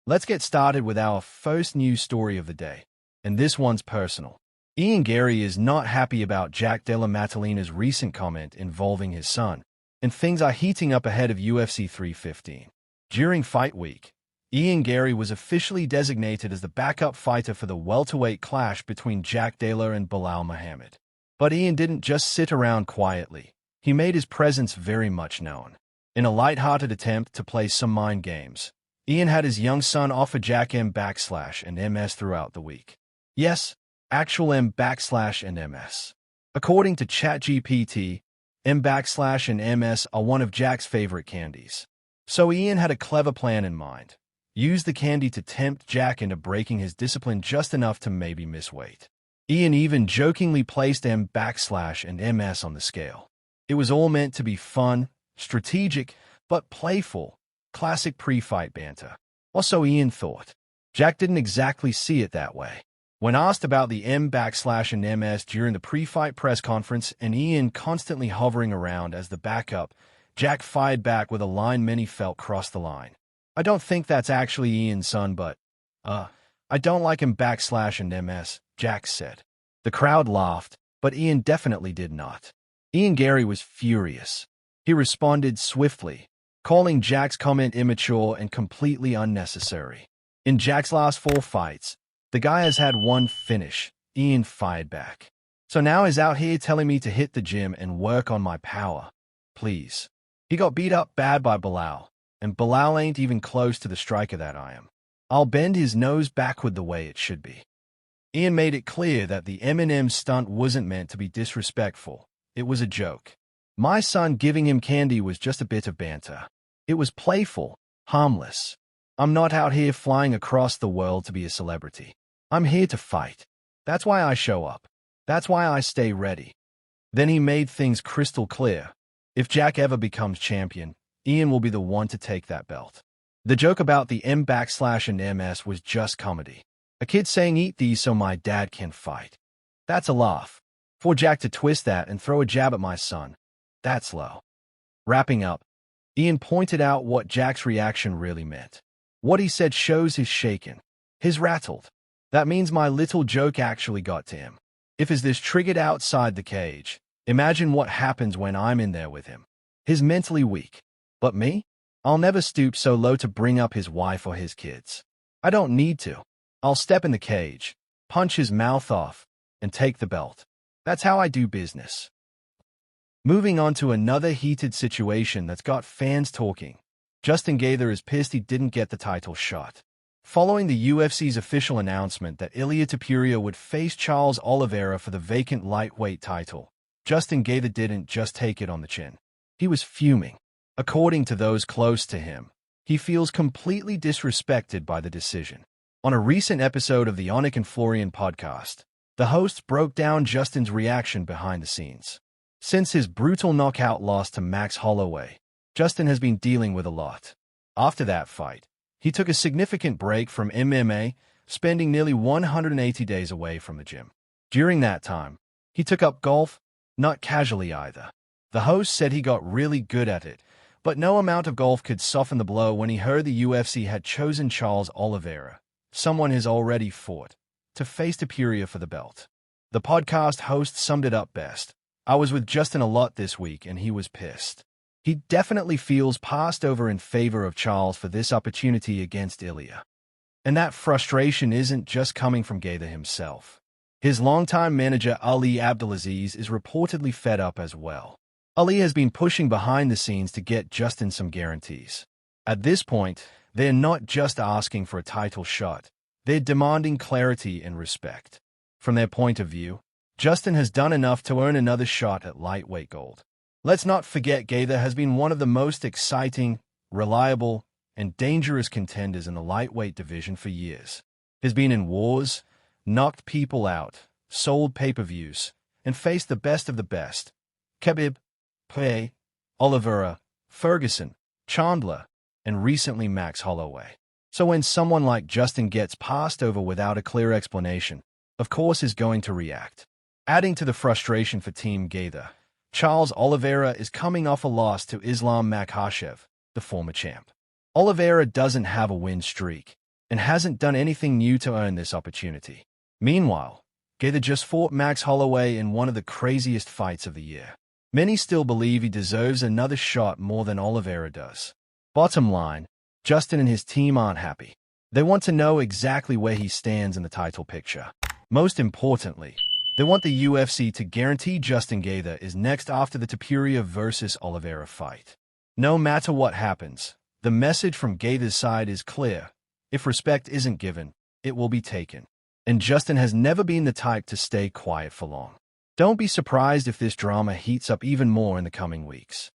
Let's get started with our first news story of the day, and this one's personal. Garry is not happy about Jack Della Mattalina's recent comment involving his son, and things are heating up ahead of UFC 315. During fight week, Garry was officially designated as the backup fighter for the welterweight clash between Jack Della and Belal Muhammad. But didn't just sit around quietly. He made his presence very much known. In a light-hearted attempt to play some mind games, had his young son offer Jack M/and MS throughout the week. Yes, actual M/and MS. According to ChatGPT, M/and MS are one of Jack's favorite candies. So had a clever plan in mind. Use the candy to tempt Jack into breaking his discipline just enough to maybe miss weight. Even jokingly placed M/and MS on the scale. It was all meant to be fun, strategic, but playful. Classic pre-fight banter. Also, thought. Jack didn't exactly see it that way. When asked about the M/and MS during the pre-fight press conference and constantly hovering around as the backup, Jack fired back with a line many felt crossed the line. I don't think that's actually Ian's son, but, I don't like M/and MS, Jack said. The crowd laughed, but Ian definitely did not. Garry was furious. He responded swiftly, calling Jack's comment immature and completely unnecessary. In Jack's last 4 fights, the guy has had one finish. Fired back. So now he's out here telling me to hit the gym and work on my power. Please. He got beat up bad by Belal, and Belal ain't even close to the striker that I am. I'll bend his nose backward the way it should be. Made it clear that the M&M stunt wasn't meant to be disrespectful. It was a joke. My son giving him candy was just a bit of banter. It was playful, harmless. I'm not out here flying across the world to be a celebrity. I'm here to fight. That's why I show up. That's why I stay ready. Then he made things crystal clear. If Jack ever becomes champion, will be the one to take that belt. The joke about the M/and MS was just comedy. A kid saying eat these so my dad can fight. That's a laugh. For Jack to twist that and throw a jab at my son. That's low. Wrapping up, pointed out what Jack's reaction really meant. What he said shows he's shaken. He's rattled. That means my little joke actually got to him. If is this triggered outside the cage, imagine what happens when I'm in there with him. He's mentally weak. But me? I'll never stoop so low to bring up his wife or his kids. I don't need to. I'll step in the cage, punch his mouth off, and take the belt. That's how I do business. Moving on to another heated situation that's got fans talking. Justin Gaethje is pissed he didn't get the title shot. Following the UFC's official announcement that Ilia Topuria would face Charles Oliveira for the vacant lightweight title, Justin Gaethje didn't just take it on the chin. He was fuming. According to those close to him, he feels completely disrespected by the decision. On a recent episode of the Onik and Florian podcast, the hosts broke down Justin's reaction behind the scenes. Since his brutal knockout loss to Max Holloway, Justin has been dealing with a lot. After that fight, he took a significant break from MMA, spending nearly 180 days away from the gym. During that time, he took up golf, not casually either. The host said he got really good at it, but no amount of golf could soften the blow when he heard the UFC had chosen Charles Oliveira, someone has already fought, to face Topuria for the belt. The podcast host summed it up best. I was with Justin a lot this week and he was pissed. He definitely feels passed over in favor of Charles for this opportunity against Ilia. And that frustration isn't just coming from Gaethje himself. His longtime manager Ali Abdelaziz is reportedly fed up as well. Ali has been pushing behind the scenes to get Justin some guarantees. At this point, they're not just asking for a title shot, they're demanding clarity and respect. From their point of view, Justin has done enough to earn another shot at lightweight gold. Let's not forget Gaethje has been one of the most exciting, reliable, and dangerous contenders in the lightweight division for years. He's been in wars, knocked people out, sold pay-per-views, and faced the best of the best. Khabib, Pei, Oliveira, Ferguson, Chandler, and recently Max Holloway. So when someone like Justin gets passed over without a clear explanation, of course is going to react. Adding to the frustration for Team Gaethje, Charles Oliveira is coming off a loss to Islam Makhachev, the former champ. Oliveira doesn't have a win streak. and hasn't done anything new to earn this opportunity. Meanwhile, Gaethje just fought Max Holloway in one of the craziest fights of the year. Many still believe he deserves another shot more than Oliveira does. Bottom line, Justin and his team aren't happy. They want to know exactly where he stands in the title picture. Most importantly, they want the UFC to guarantee Justin Gaethje is next after the Topuria versus Oliveira fight. No matter what happens, the message from Gaethje's side is clear. If respect isn't given, it will be taken. And Justin has never been the type to stay quiet for long. Don't be surprised if this drama heats up even more in the coming weeks.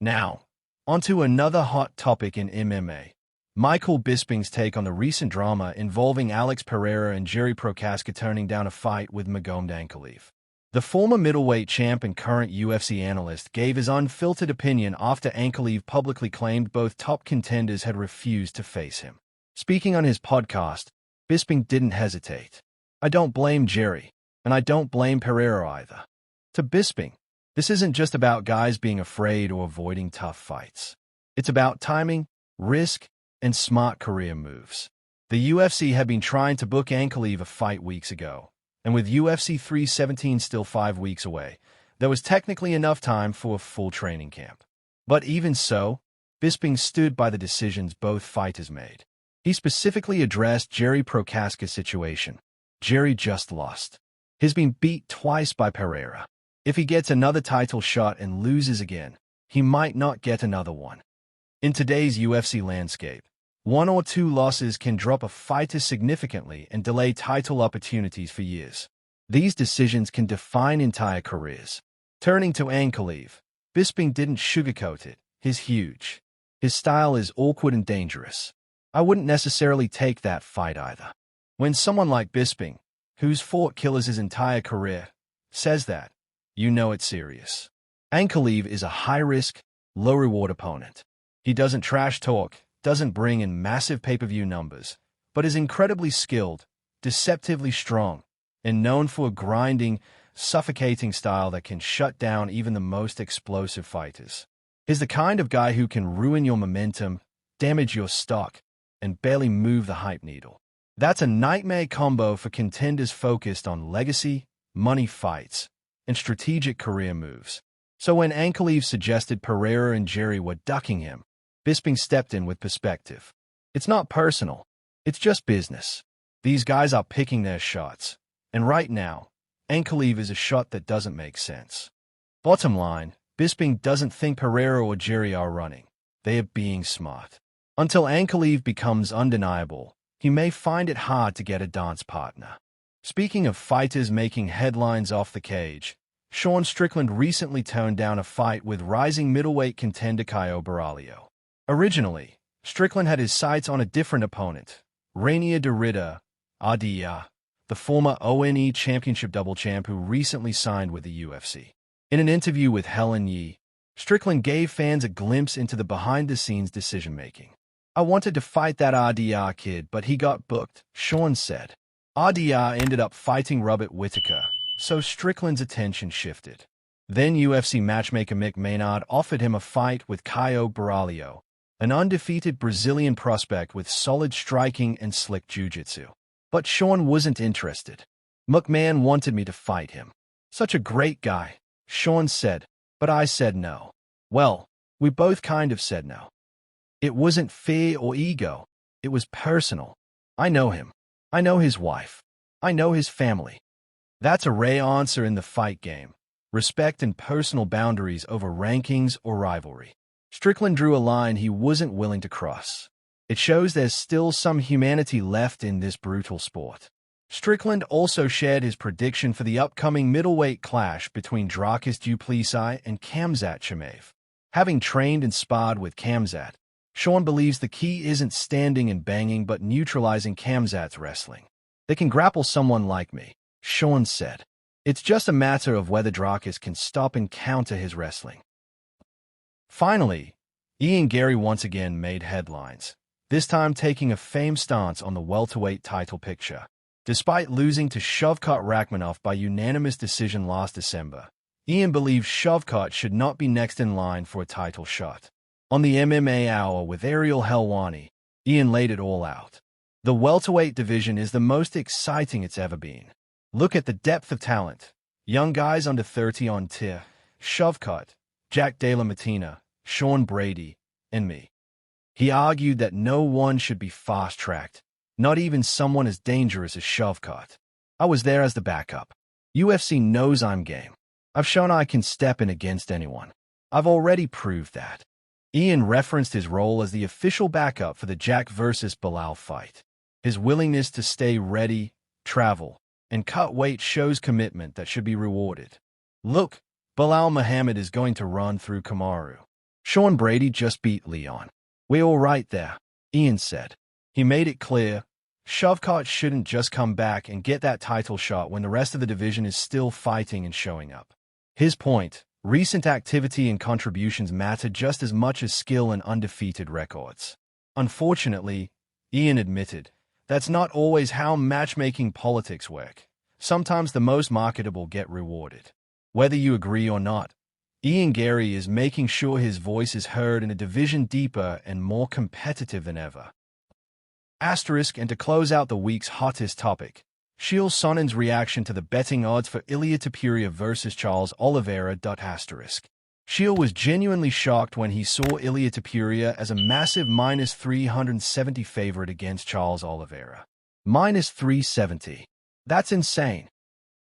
Now, onto another hot topic in MMA. Michael Bisping's take on the recent drama involving Alex Pereira and Jiri Prochazka turning down a fight with Magomed Ankalaev. The former middleweight champ and current UFC analyst gave his unfiltered opinion after Ankalaev publicly claimed both top contenders had refused to face him. Speaking on his podcast, Bisping didn't hesitate. "I don't blame Jerry, and I don't blame Pereira either." To Bisping, this isn't just about guys being afraid or avoiding tough fights. It's about timing, risk, and smart career moves. The UFC had been trying to book Ankalaev a fight weeks ago, and with UFC 317 still 5 weeks away, there was technically enough time for a full training camp. But even so, Bisping stood by the decisions both fighters made. He specifically addressed Jiri Prochazka's situation. Jerry just lost. He's been beat twice by Pereira. If he gets another title shot and loses again, he might not get another one. In today's UFC landscape, 1 or 2 losses can drop a fighter significantly and delay title opportunities for years. These decisions can define entire careers. Turning to Ankalaev, Bisping didn't sugarcoat it. He's huge. His style is awkward and dangerous. I wouldn't necessarily take that fight either. When someone like Bisping, who's fought killers his entire career, says that, you know it's serious. Ankalaev is a high-risk, low-reward opponent. He doesn't trash talk, doesn't bring in massive pay-per-view numbers, but is incredibly skilled, deceptively strong, and known for a grinding, suffocating style that can shut down even the most explosive fighters. He's the kind of guy who can ruin your momentum, damage your stock, and barely move the hype needle. That's a nightmare combo for contenders focused on legacy, money fights, and strategic career moves. So when Ankalaev suggested Pereira and Jerry were ducking him, Bisping stepped in with perspective. It's not personal. It's just business. These guys are picking their shots. And right now, Ankalaev is a shot that doesn't make sense. Bottom line, Bisping doesn't think Pereira or Jerry are running. They are being smart. Until Ankalaev becomes undeniable, he may find it hard to get a dance partner. Speaking of fighters making headlines off the cage, Strickland recently turned down a fight with rising middleweight contender Caio Borralho. Originally, Strickland had his sights on a different opponent, Reinier de Ridder, RDR, the former ONE Championship double champ who recently signed with the UFC. In an interview with Helen Yee, Strickland gave fans a glimpse into the behind-the-scenes decision-making. "I wanted to fight that RDR kid, but he got booked," Sean said. RDR ended up fighting Robert Whittaker, so Strickland's attention shifted. Then UFC matchmaker Mick Maynard offered him a fight with Caio Borralho, an undefeated Brazilian prospect with solid striking and slick jiu-jitsu. But Sean wasn't interested. "McMahon wanted me to fight him. Such a great guy," Sean said, "but I said no." Well, we both kind of said no. It wasn't fear or ego. It was personal. I know him. I know his wife. I know his family. That's a rare answer in the fight game. Respect and personal boundaries over rankings or rivalry. Strickland drew a line he wasn't willing to cross. It shows there's still some humanity left in this brutal sport. Strickland also shared his prediction for the upcoming middleweight clash between Dricus du Plessis and Khamzat Chimaev. Having trained and sparred with Khamzat, Sean believes the key isn't standing and banging but neutralizing Khamzat's wrestling. "They can grapple someone like me," Sean said. "It's just a matter of whether Dricus can stop and counter his wrestling." Finally, Garry once again made headlines, this time taking a famed stance on the welterweight title picture. Despite losing to Shavkat Rakhmonov by unanimous decision last December, believes Shavkat should not be next in line for a title shot. On the MMA Hour with Ariel Helwani, laid it all out. The welterweight division is the most exciting it's ever been. Look at the depth of talent. Young guys under 30 on tier, Shovkat, Jack Della Mattina, Sean Brady, and me. He argued that no one should be fast-tracked, not even someone as dangerous as Shovkat. I was there as the backup. UFC knows I'm game. I've shown I can step in against anyone. I've already proved that. Ian referenced his role as the official backup for the Jack vs. Bilal fight. His willingness to stay ready, travel, and cut weight shows commitment that should be rewarded. Look, Bilal Muhammad is going to run through Kamaru. Sean Brady just beat Leon. We're all right there, Ian said. He made it clear, Shovkat shouldn't just come back and get that title shot when the rest of the division is still fighting and showing up. His point, recent activity and contributions matter just as much as skill and undefeated records. Unfortunately, Ian admitted, that's not always how matchmaking politics work. Sometimes the most marketable get rewarded. Whether you agree or not, Garry is making sure his voice is heard in a division deeper and more competitive than ever. And to close out the week's hottest topic, Chael Sonnen's reaction to the betting odds for Ilia Topuria versus Charles Oliveira. Chael was genuinely shocked when he saw Ilia Topuria as a massive -370 favorite against Charles Oliveira. -370. That's insane.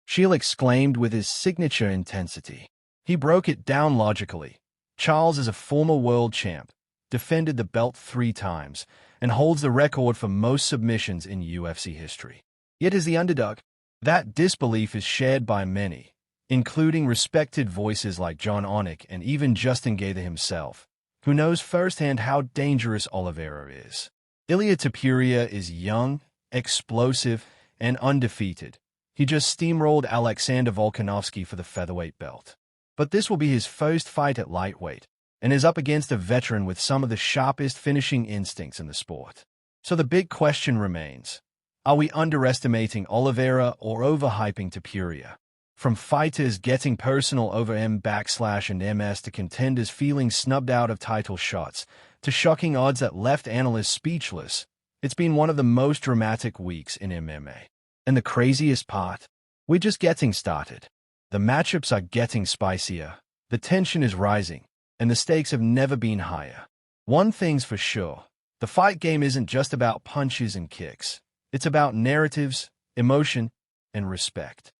Chael exclaimed with his signature intensity. He broke it down logically. Charles is a former world champ, defended the belt 3 times, and holds the record for most submissions in UFC history. Yet as the underdog, that disbelief is shared by many, including respected voices like John Onik and even Justin Gaethje himself, who knows firsthand how dangerous Oliveira is. Ilia Topuria is young, explosive, and undefeated. He just steamrolled Alexander Volkanovski for the featherweight belt. But this will be his first fight at lightweight, and is up against a veteran with some of the sharpest finishing instincts in the sport. So the big question remains, are we underestimating Oliveira or overhyping Topuria? From fighters getting personal over M/and MS to contenders feeling snubbed out of title shots, to shocking odds that left analysts speechless, it's been one of the most dramatic weeks in MMA. And the craziest part? We're just getting started. The matchups are getting spicier, the tension is rising, and the stakes have never been higher. One thing's for sure, the fight game isn't just about punches and kicks. It's about narratives, emotion, and respect.